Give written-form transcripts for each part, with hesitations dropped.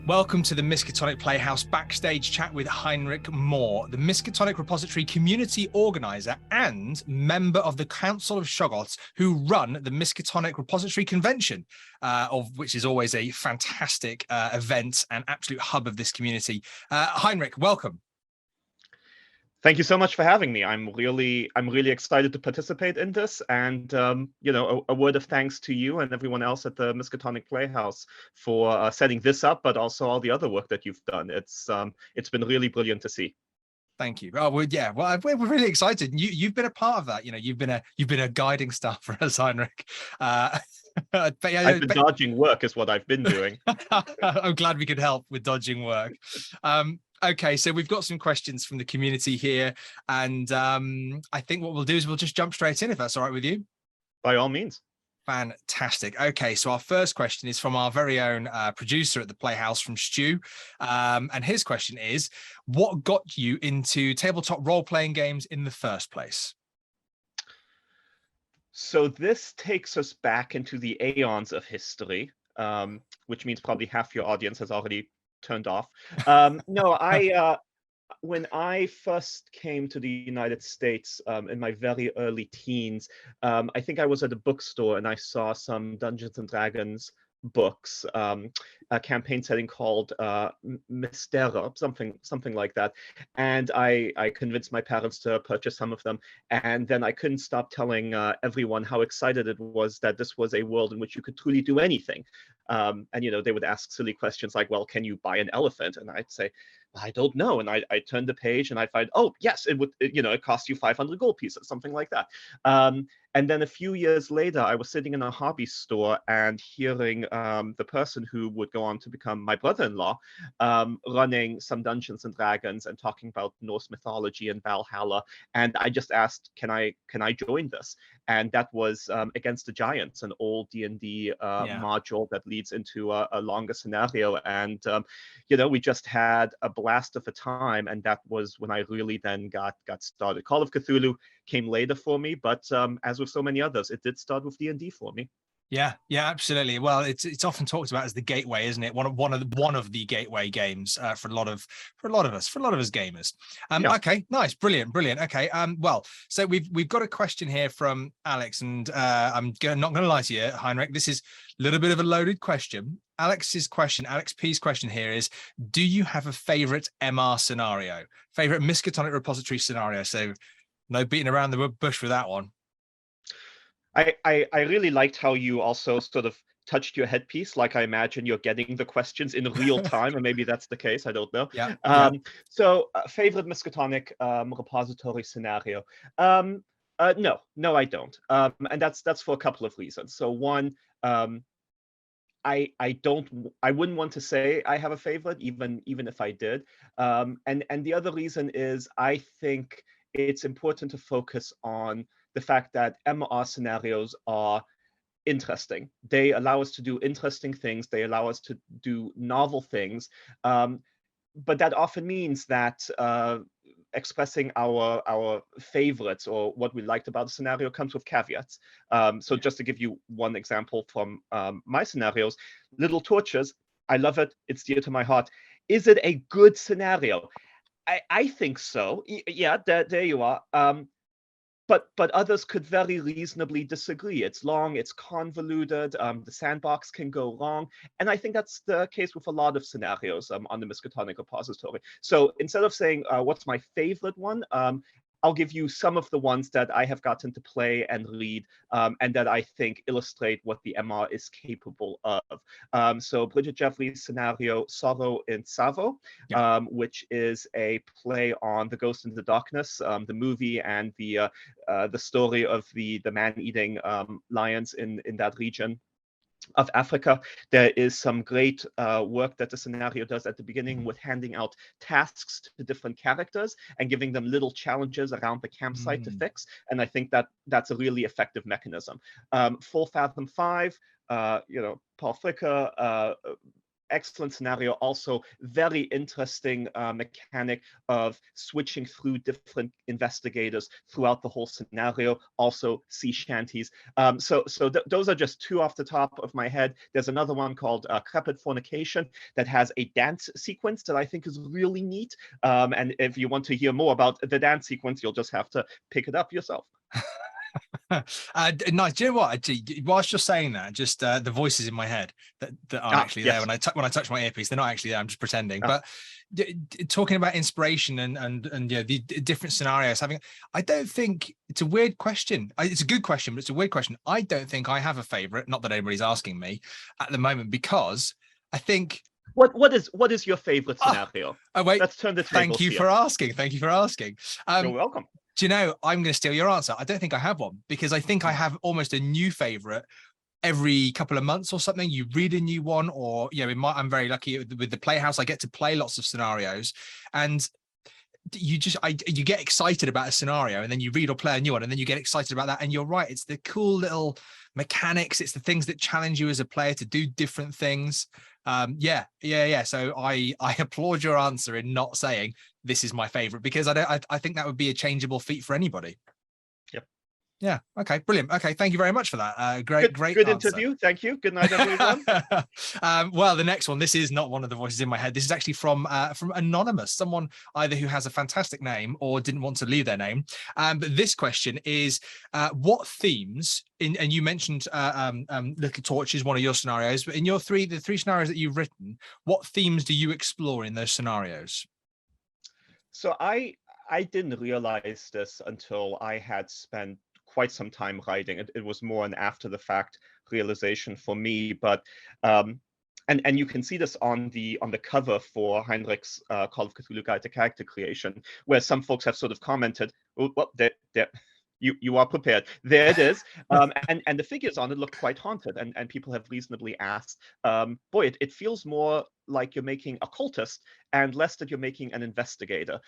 Welcome to the Miskatonic Playhouse Backstage chat with Heinrich Moore, the Miskatonic Repository community organizer and member of the Council of Shoggoths who run the Miskatonic Repository Convention, of which is always a fantastic event and absolute hub of this community. Heinrich, welcome. Thank you so much for having me. I'm really excited to participate in this, and a word of thanks to you and everyone else at the Miskatonic Playhouse for setting this up, but also all the other work that you've done. It's been really brilliant to see. Thank you. Oh, well, yeah. Well, we're really excited. You've been a part of that. You've been a guiding star for us, Heinrich. I've been dodging work, is what I've been doing. I'm glad we could help with dodging work. Okay, so we've got some questions from the community here, and I think what we'll do is we'll just jump straight in, if that's all right with you. By all means. Fantastic. Okay, so our first question is from our very own producer at the Playhouse, from Stu, and his question is, what got you into tabletop role-playing games in the first place? So this takes us back into the aeons of history, which means probably half your audience has already turned off. When I first came to the United States in my very early teens, I think I was at a bookstore and I saw some Dungeons and Dragons books, a campaign setting called Mystera, something like that. And I convinced my parents to purchase some of them. And then I couldn't stop telling everyone how excited it was that this was a world in which you could truly do anything. And they would ask silly questions like, well, can you buy an elephant? And I'd say, I don't know. And I turned the page and I find, oh, yes, it costs you 500 gold pieces, something like that. And then a few years later, I was sitting in a hobby store and hearing the person who would go on to become my brother-in-law running some Dungeons and Dragons and talking about Norse mythology and Valhalla. And I just asked, can I join this? And that was Against the Giants, an old D&D module that leads into a longer scenario. And, we just had a blast of a time. And that was when I really then got started. Call of Cthulhu came later for me, but as with so many others, it did start with D&D for me. Yeah, absolutely. Well, it's often talked about as the gateway, isn't it? One of the gateway games for a lot of us gamers. Yeah. Okay, nice, brilliant. Okay, well, so we've got a question here from Alex, and I'm not going to lie to you, Heinrich. This is a little bit of a loaded question. Alex P's question here is: do you have a favorite MR scenario, favorite Miskatonic repository scenario? So no beating around the bush with that one. I really liked how you also sort of touched your headpiece. Like, I imagine you're getting the questions in real time, and maybe that's the case. I don't know. Yeah. So, favorite Miskatonic repository scenario? No, I don't. And that's for a couple of reasons. So one, I wouldn't want to say I have a favorite, even if I did. And the other reason is I think it's important to focus on the fact that MR scenarios are interesting. They allow us to do interesting things. They allow us to do novel things. But that often means that expressing our favorites or what we liked about the scenario comes with caveats. So just to give you one example from my scenarios, Little Torches, I love it. It's dear to my heart. Is it a good scenario? I think so. Yeah, there you are. But others could very reasonably disagree. It's long, it's convoluted, the sandbox can go wrong. And I think that's the case with a lot of scenarios on the Miskatonic repository. So instead of saying what's my favorite one, I'll give you some of the ones that I have gotten to play and read and that I think illustrate what the MR is capable of. So Bridget Jeffries' scenario, Sorrow in Tsavo, which is a play on The Ghost in the Darkness, the movie and the story of the man-eating lions in that region of Africa. There is some great work that the scenario does at the beginning with handing out tasks to different characters and giving them little challenges around the campsite to fix. And I think that that's a really effective mechanism. Full Fathom 5, Paul Fricker, excellent scenario. Also, very interesting mechanic of switching through different investigators throughout the whole scenario. Also, sea shanties. So those are just two off the top of my head. There's another one called Crepid Fornication that has a dance sequence that I think is really neat. And if you want to hear more about the dance sequence, you'll just have to pick it up yourself. Nice. Do you know what? Actually, whilst you're saying that, just the voices in my head that aren't actually there when I touch my earpiece, they're not actually there. I'm just pretending. But talking about inspiration and the different scenarios, I don't think it's a weird question. It's a good question, but it's a weird question. I don't think I have a favorite. Not that anybody's asking me at the moment, because I think. What is your favorite scenario? Oh wait, let's turn the tables. Thank you for asking. Thank you for asking. You're welcome. Do you know, I'm going to steal your answer. I don't think I have one, because I think I have almost a new favorite every couple of months or something. You read a new one, or I'm very lucky with the Playhouse. I get to play lots of scenarios, and you get excited about a scenario, and then you read or play a new one, and then you get excited about that. And you're right, it's the cool little mechanics, it's the things that challenge you as a player to do different things. So I applaud your answer in not saying this is my favorite, because I think that would be a changeable feat for anybody. Yep. Yeah. Okay. Brilliant. Okay. Thank you very much for that. Great good answer. Interview. Thank you. Good night, everyone. Well, the next one, this is not one of the voices in my head. This is actually from anonymous, someone either who has a fantastic name or didn't want to leave their name. But this question is, what themes and you mentioned Little Torch is one of your scenarios, but in the three scenarios that you've written, what themes do you explore in those scenarios? So I didn't realize this until I had spent quite some time writing. It was more an after the fact realization for me, but and you can see this on the cover for Heinrich's Call of Cthulhu Guide to Character Creation, where some folks have sort of commented, well, you are prepared. There it is. And the figures on it look quite haunted, and people have reasonably asked, boy, it feels more like you're making a cultist and less that you're making an investigator.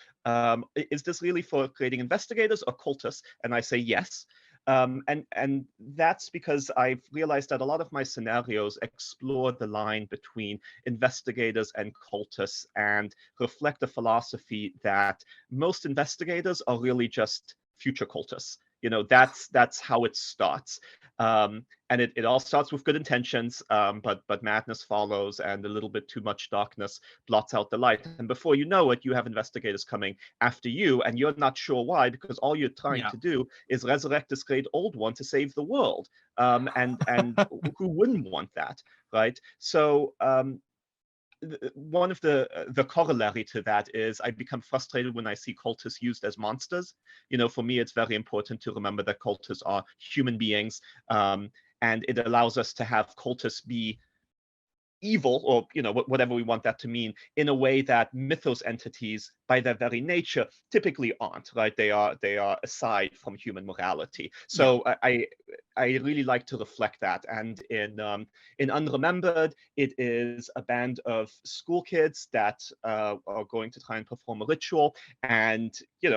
Is this really for creating investigators or cultists? And I say yes. And that's because I've realized that a lot of my scenarios explore the line between investigators and cultists and reflect the philosophy that most investigators are really just future cultists. That's how it starts. And it all starts with good intentions, but madness follows, and a little bit too much darkness blots out the light. And before you know it, you have investigators coming after you, and you're not sure why, because all you're trying to do is resurrect this great old one to save the world. And who wouldn't want that, right? So one of the corollary to that is I become frustrated when I see cultists used as monsters. For me, it's very important to remember that cultists are human beings, and it allows us to have cultists be evil, or whatever we want that to mean, in a way that mythos entities by their very nature typically aren't, right? They are aside from human morality. So I really like to reflect that. And in Unremembered, it is a band of school kids that are going to try and perform a ritual, and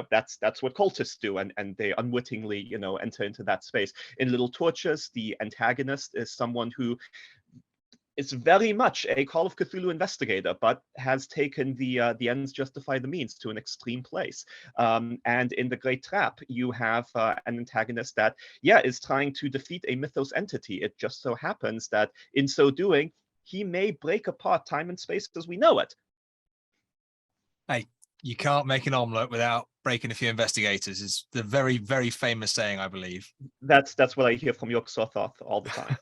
that's what cultists do, and they unwittingly enter into that space. In Little Torches, the antagonist is someone who is very much a Call of Cthulhu investigator, but has taken the ends justify the means to an extreme place. And in The Great Trap, you have an antagonist that, is trying to defeat a mythos entity. It just so happens that in so doing, he may break apart time and space as we know it. Hey, you can't make an omelette without breaking a few investigators. Is the very, very famous saying, I believe. That's what I hear from Yog-Sothoth all the time.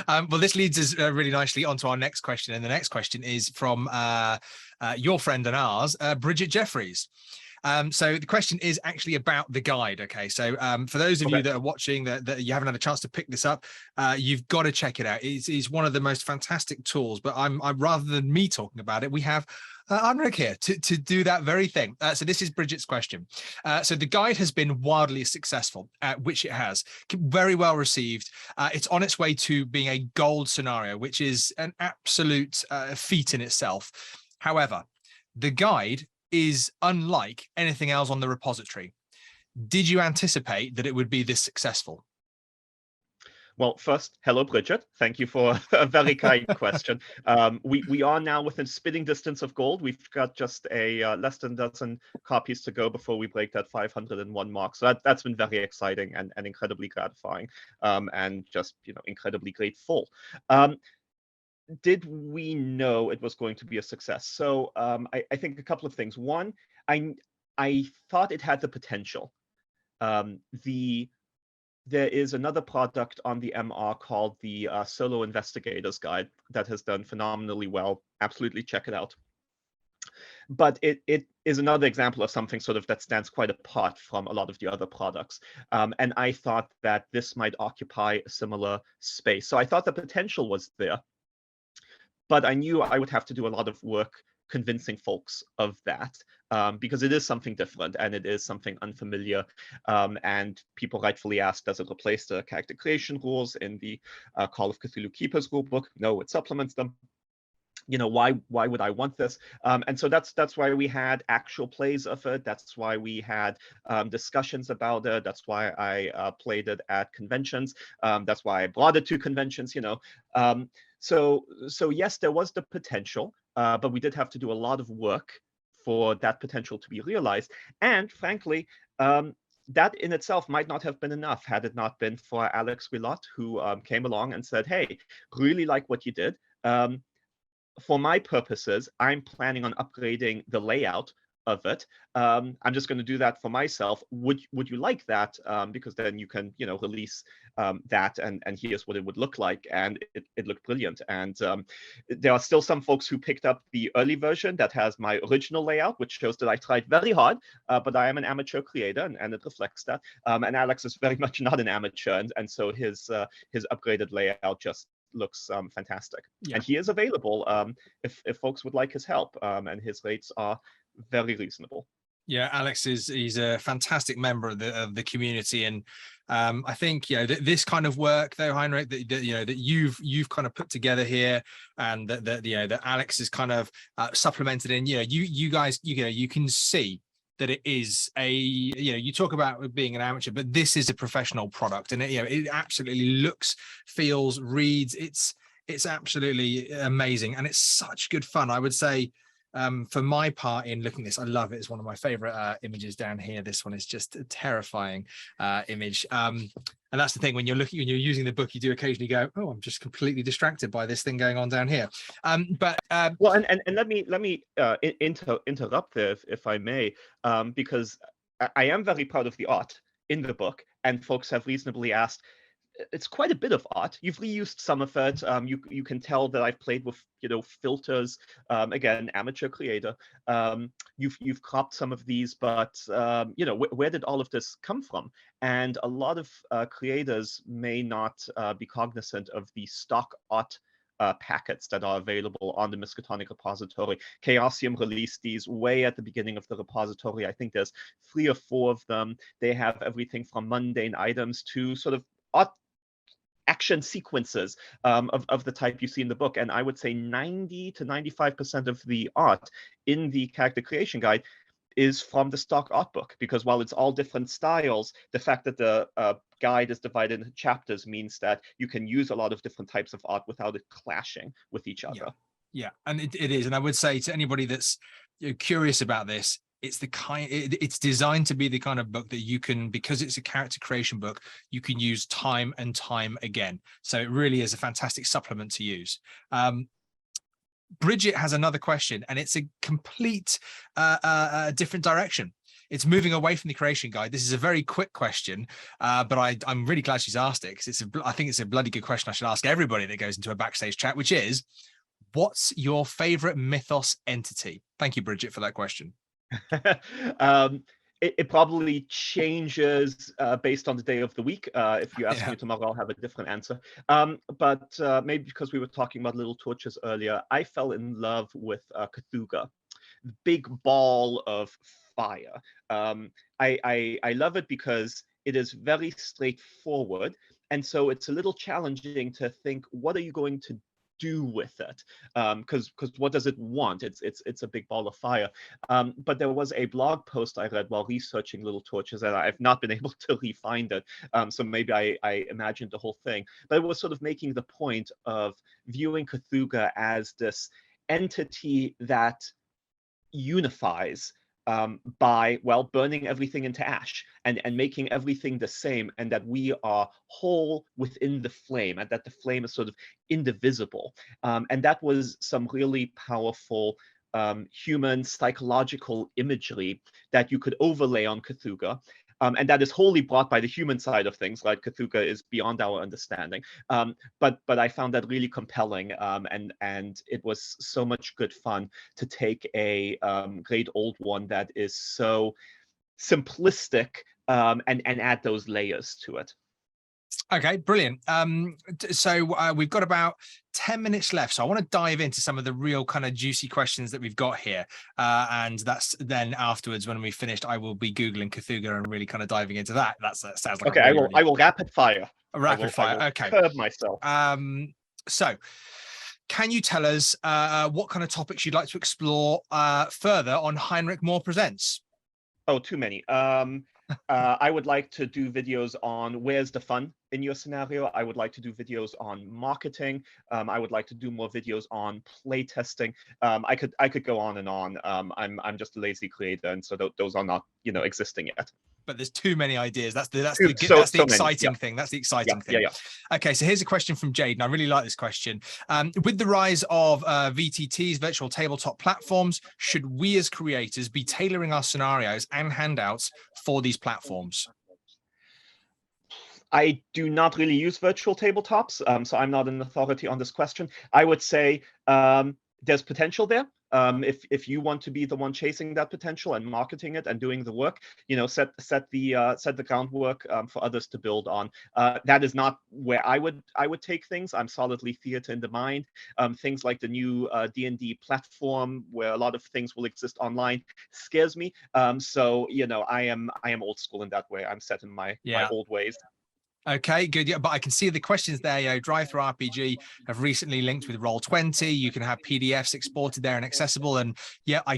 Well, this leads us really nicely onto our next question, and the next question is from your friend and ours, Bridget Jeffries. So the question is actually about the guide. Okay, so for those of you that are watching that you haven't had a chance to pick this up, you've got to check it out. It's one of the most fantastic tools. But I'm rather than me talking about it, we have Heinrich here to do that very thing. So this is Bridget's question. So the guide has been wildly successful, which it has, very well received. It's on its way to being a gold scenario, which is an absolute feat in itself. However, the guide is unlike anything else on the repository. Did you anticipate that it would be this successful? Well, first, hello, Bridget. Thank you for a very kind question. We are now within spitting distance of gold. We've got just a less than a dozen copies to go before we break that 501 mark. So that's been very exciting and incredibly gratifying, and just incredibly grateful. Did we know it was going to be a success? So I think a couple of things. One, I thought it had the potential. There is another product on the MR called the Solo Investigators Guide that has done phenomenally well. Absolutely check it out. But it is another example of something sort of that stands quite apart from a lot of the other products. And I thought that this might occupy a similar space. So I thought the potential was there, but I knew I would have to do a lot of work convincing folks of that, because it is something different and it is something unfamiliar. And people rightfully ask, does it replace the character creation rules in the Call of Cthulhu Keepers rulebook? No, it supplements them. Why would I want this? And so that's why we had actual plays of it. That's why we had discussions about it. That's why I played it at conventions. That's why I brought it to conventions. So yes, there was the potential, but we did have to do a lot of work for that potential to be realized. And frankly, that in itself might not have been enough had it not been for Alex Willott, who came along and said, hey, really like what you did. For my purposes, I'm planning on upgrading the layout of it. I'm just going to do that for myself. Would you like that? Because then you can release that, and here's what it would look like. And it looked brilliant. And there are still some folks who picked up the early version that has my original layout, which shows that I tried very hard, but I am an amateur creator, and it reflects that. And Alex is very much not an amateur, and so his upgraded layout just looks fantastic. Yeah. And he is available if folks would like his help, and his rates are very reasonable. Yeah, Alex he's a fantastic member of the community, and I think this kind of work though, Heinrich, that you've kind of put together here, and that Alex is kind of supplemented in. You guys you can see that it is you talk about being an amateur, but this is a professional product, and it absolutely looks, feels, reads. It's absolutely amazing, and it's such good fun. I would say, for my part in looking at this, I love it. It's one of my favorite images down here. This one is just a terrifying image. And that's the thing, when you're using the book, you do occasionally go, oh, I'm just completely distracted by this thing going on down here. Well, and let me interrupt there, if I may, because I am very proud of the art in the book, and folks have reasonably asked. It's quite a bit of art. You've reused some of it. You can tell that I've played with filters. Again, amateur creator. You've cropped some of these, but where did all of this come from? And a lot of creators may not be cognizant of the stock art packets that are available on the Miskatonic repository. Chaosium released these way at the beginning of the repository. I think there's 3 or 4 of them. They have everything from mundane items to sort of art action sequences of the type you see in the book. And I would say 90 to 95% of the art in the character creation guide is from the stock art book, because while it's all different styles, the fact that the guide is divided into chapters means that you can use a lot of different types of art without it clashing with each other. Yeah, and it is. And I would say to anybody that's curious about this, it's designed to be the kind of book that you can, because it's a character creation book, you can use time and time again. So it really is a fantastic supplement to use. Bridget has another question, and it's a complete different direction. It's moving away from the creation guide. This is a very quick question, but I'm really glad she's asked it, because I think it's a bloody good question I should ask everybody that goes into a Backstage chat, which is, what's your favorite mythos entity? Thank you, Bridget, for that question. It probably changes based on the day of the week. If you ask me tomorrow, I'll have a different answer. But maybe because we were talking about little torches earlier, I fell in love with Cthulhu, the big ball of fire. I love it because it is very straightforward. And so it's a little challenging to think, what are you going to do with it, because what does it want? It's a big ball of fire. But there was a blog post I read while researching Little Torches, and I've not been able to re-find it. So maybe I imagined the whole thing, but it was sort of making the point of viewing Cthulhu as this entity that unifies, by, well, burning everything into ash and making everything the same, and that we are whole within the flame, and that the flame is sort of indivisible. And that was some really powerful human psychological imagery that you could overlay on Cthulhu. And that is wholly brought by the human side of things, right? Cthulhu is beyond our understanding. But I found that really compelling, and it was so much good fun to take a great old one that is so simplistic, and add those layers to it. Okay, brilliant. So we've got about 10 minutes left. So I want to dive into some of the real kind of juicy questions that we've got here. And that's then afterwards, when we finished, I will be Googling Cthulhu and really kind of diving into that. That sounds like okay. I will rapid fire. Rapid fire. I will okay. Curb myself. So can you tell us what kind of topics you'd like to explore further on Heinrich Moore Presents? Oh, too many. I would like to do videos on where's the fun in your scenario. I would like to do videos on marketing. I would like to do more videos on play testing. I could go on and on. I'm just a lazy creator, and so those are not existing yet. But there's too many ideas. That's the exciting thing. That's the exciting thing. Yeah. Okay, so here's a question from Jade, and I really like this question. With the rise of VTTs, virtual tabletop platforms, should we as creators be tailoring our scenarios and handouts for these platforms? I do not really use virtual tabletops, so I'm not an authority on this question. I would say there's potential there. If you want to be the one chasing that potential and marketing it and doing the work, set the groundwork for others to build on. That is not where I would take things. I'm solidly theater in the mind. Things like the new D&D platform, where a lot of things will exist online, scares me. So I am old school in that way. I'm set in my old ways. Okay, good. Yeah, but I can see the questions there. Drive-Thru RPG have recently linked with Roll20. You can have PDFs exported there and accessible. And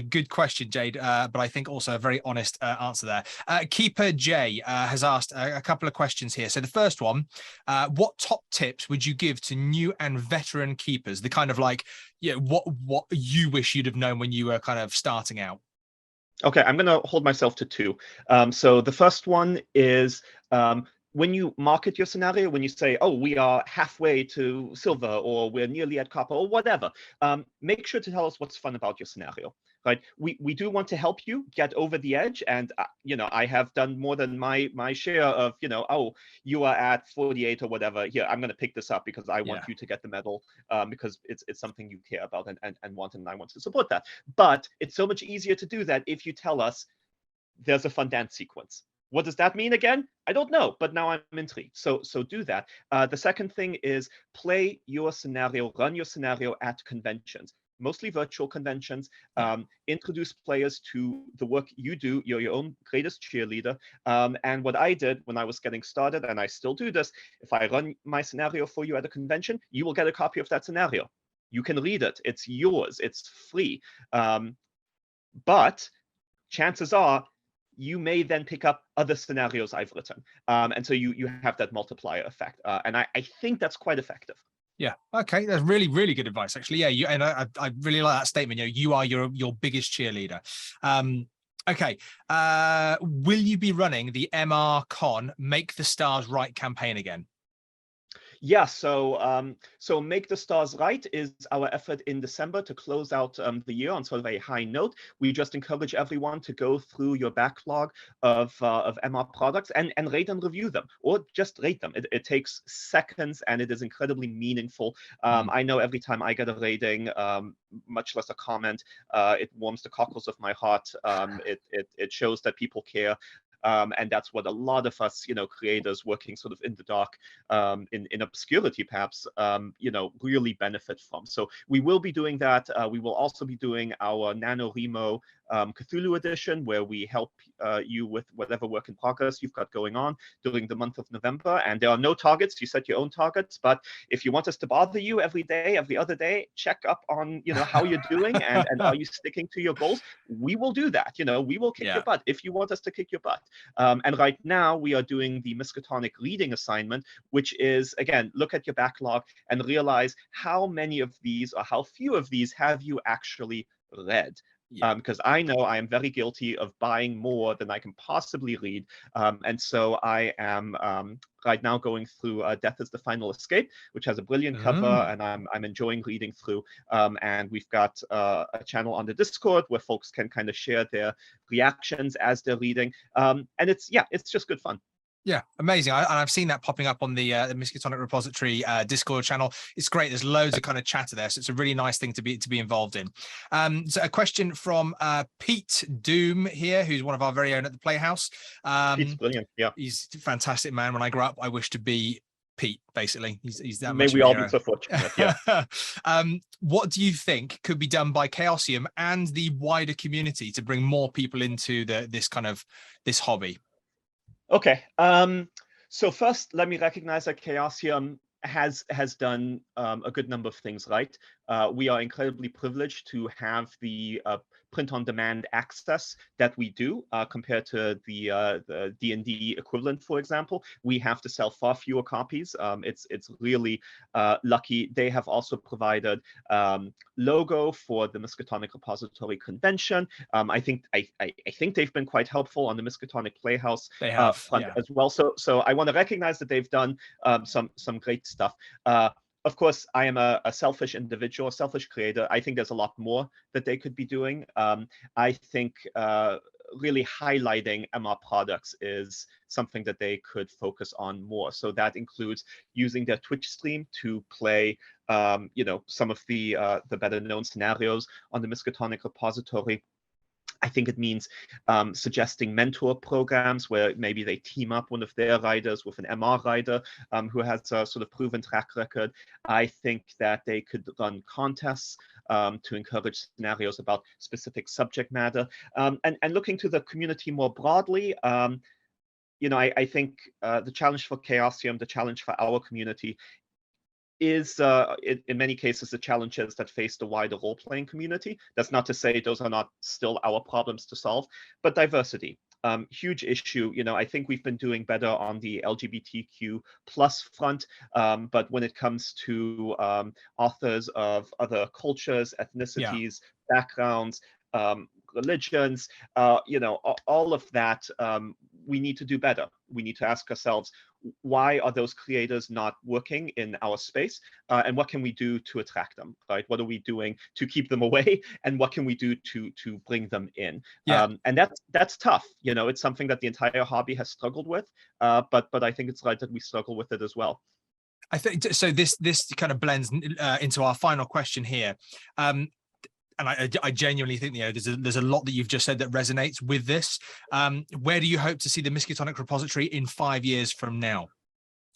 good question, Jade. But I think also a very honest answer there. Keeper J has asked a couple of questions here. So the first one, what top tips would you give to new and veteran keepers? The kind of what you wish you'd have known when you were kind of starting out. Okay, I'm going to hold myself to two. So the first one is, when you market your scenario, when you say, oh, we are halfway to silver, or we're nearly at copper, or whatever, make sure to tell us what's fun about your scenario, right? We do want to help you get over the edge. And, I have done more than my share of, oh, you are at 48 or whatever. Here, I'm going to pick this up because I want you to get the medal, because it's something you care about and want, and I want to support that. But it's so much easier to do that if you tell us there's a fun dance sequence. What does that mean again? I don't know, but now I'm intrigued. So do that. The second thing is play your scenario, run your scenario at conventions, mostly virtual conventions. Introduce players to the work you do. You're your own greatest cheerleader. And what I did when I was getting started, and I still do this, if I run my scenario for you at a convention, you will get a copy of that scenario. You can read it. It's yours. It's free. But chances are, you may then pick up other scenarios I've written. And so you have that multiplier effect. And I think that's quite effective. Yeah. Okay. That's really, really good advice, actually. Yeah. And I really like that statement. You are your biggest cheerleader. Okay. Will you be running the MRCon Make the Stars Right campaign again? Yeah, so Make the Stars Right is our effort in December to close out the year on sort of a high note. We just encourage everyone to go through your backlog of MR products and rate and review them, or just rate them. It takes seconds, and it is incredibly meaningful. I know every time I get a rating, much less a comment, it warms the cockles of my heart. It shows that people care. And that's what a lot of us, creators working sort of in the dark, in obscurity perhaps, really benefit from. So we will be doing that. We will also be doing our NaNoWriMo Cthulhu edition, where we help you with whatever work in progress you've got going on during the month of November. And there are no targets. You set your own targets. But if you want us to bother you every day, every other day, check up on how you're doing and are you sticking to your goals. We will do that. We will kick your butt if you want us to kick your butt. And right now we are doing the Miskatonic reading assignment, which is, again, look at your backlog and realize how many of these or how few of these have you actually read. Because I know I am very guilty of buying more than I can possibly read. And so I am right now going through Death is the Final Escape, which has a brilliant cover, and I'm enjoying reading through. And we've got a channel on the Discord where folks can kind of share their reactions as they're reading. And it's just good fun. Yeah, amazing. I've seen that popping up on the Miskatonic Repository Discord channel. It's great. There's loads of kind of chatter there, so it's a really nice thing to be involved in. So a question from Pete Doom here, who's one of our very own at the Playhouse. Pete's brilliant. Yeah, he's a fantastic man. When I grow up, I wish to be Pete. Basically, he's that much. May we all be so fortunate. Yeah. What do you think could be done by Chaosium and the wider community to bring more people into this hobby? Okay. So first, let me recognize that Chaosium has done a good number of things right. We are incredibly privileged to have the print-on-demand access that we do compared to the D&D equivalent, for example. We have to sell far fewer copies. It's really lucky. They have also provided logo for the Miskatonic Repository Convention. I think they've been quite helpful on the Miskatonic Playhouse front as well. So I want to recognize that they've done some great stuff. Of course, I am a selfish individual, a selfish creator. I think there's a lot more that they could be doing. I think really highlighting MR products is something that they could focus on more. So that includes using their Twitch stream to play, some of the better known scenarios on the Miskatonic Repository. I think it means suggesting mentor programs where maybe they team up one of their writers with an MR writer who has a sort of proven track record. I think that they could run contests to encourage scenarios about specific subject matter. And looking to the community more broadly, I think the challenge for Chaosium, the challenge for our community, is in many cases the challenges that face the wider role-playing community. That's not to say those are not still our problems to solve, but diversity. Huge issue. I think we've been doing better on the LGBTQ plus front, but when it comes to authors of other cultures, ethnicities, backgrounds, religions, all of that, we need to do better. We need to ask ourselves, why are those creators not working in our space? And what can we do to attract them, right? What are we doing to keep them away? And what can we do to bring them in? And that's tough. It's something that the entire hobby has struggled with, but I think it's right that we struggle with it as well. I think so. This kind of blends into our final question here. And I genuinely think, there's a lot that you've just said that resonates with this. Where do you hope to see the Miskatonic Repository in 5 years from now?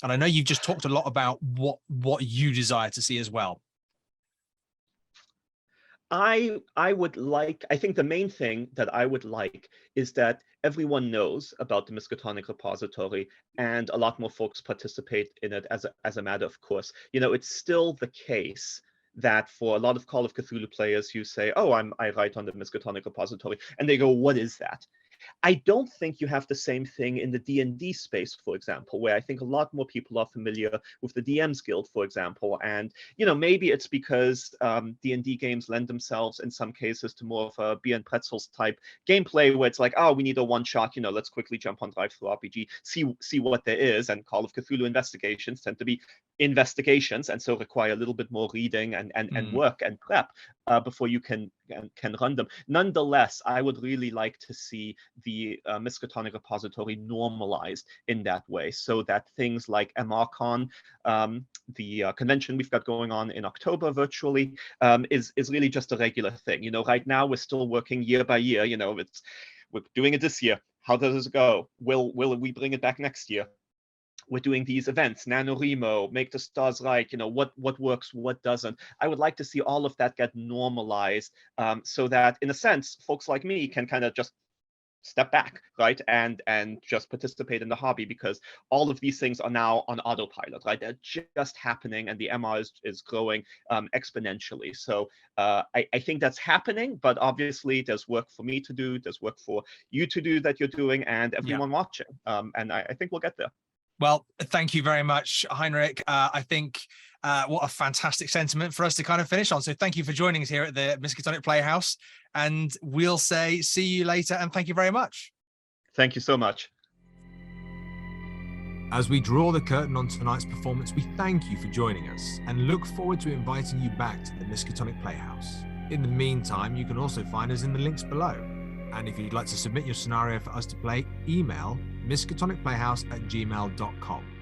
And I know you've just talked a lot about what you desire to see as well. I think the main thing that I would like is that everyone knows about the Miskatonic Repository and a lot more folks participate in it as a matter of course. It's still the case that for a lot of Call of Cthulhu players, you say, oh, I write on the Miskatonic Repository, and they go, what is that? I don't think you have the same thing in the D&D space, for example, where I think a lot more people are familiar with the DM's Guild, for example. And, maybe it's because D&D games lend themselves in some cases to more of a beer and pretzels type gameplay where it's like, oh, we need a one-shot, let's quickly jump on Drive-Thru-RPG, see what there is. And Call of Cthulhu investigations tend to be investigations and so require a little bit more reading and work and prep before you can run them. Nonetheless, I would really like to see the Miskatonic Repository normalized in that way, so that things like MRCon, the convention we've got going on in October virtually, is really just a regular thing. Right now we're still working year by year. We're doing it this year. how does it go? Will we bring it back next year? We're doing these events, NaNoWriMo, Make the Stars Right, what works, what doesn't. I would like to see all of that get normalized, so that, in a sense, folks like me can kind of just step back, right, and just participate in the hobby, because all of these things are now on autopilot, right? They're just happening, and the MR is growing exponentially. So I think that's happening, but obviously there's work for me to do, there's work for you to do that you're doing, and everyone watching. And I think we'll get there. Well, thank you very much, Heinrich. I think what a fantastic sentiment for us to kind of finish on. So thank you for joining us here at the Miskatonic Playhouse. And we'll say see you later, and thank you very much. Thank you so much. As we draw the curtain on tonight's performance, we thank you for joining us and look forward to inviting you back to the Miskatonic Playhouse. In the meantime, you can also find us in the links below. And if you'd like to submit your scenario for us to play, email miskatonicplayhouse@gmail.com.